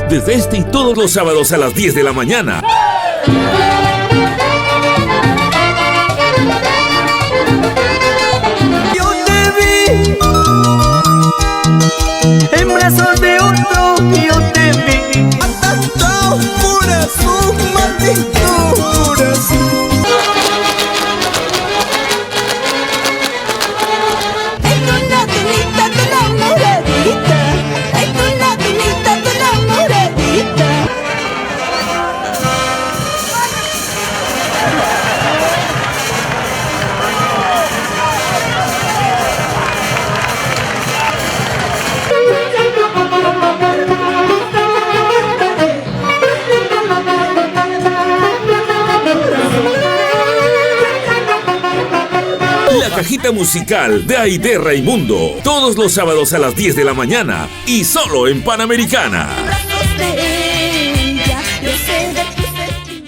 desde este y todos los sábados a las 10 de la mañana. Yo te vi en brazos de otro, yo te vi atacado por su maldito corazón. La cajita musical de Aide Raimundo, todos los sábados a las 10 de la mañana y solo en Panamericana.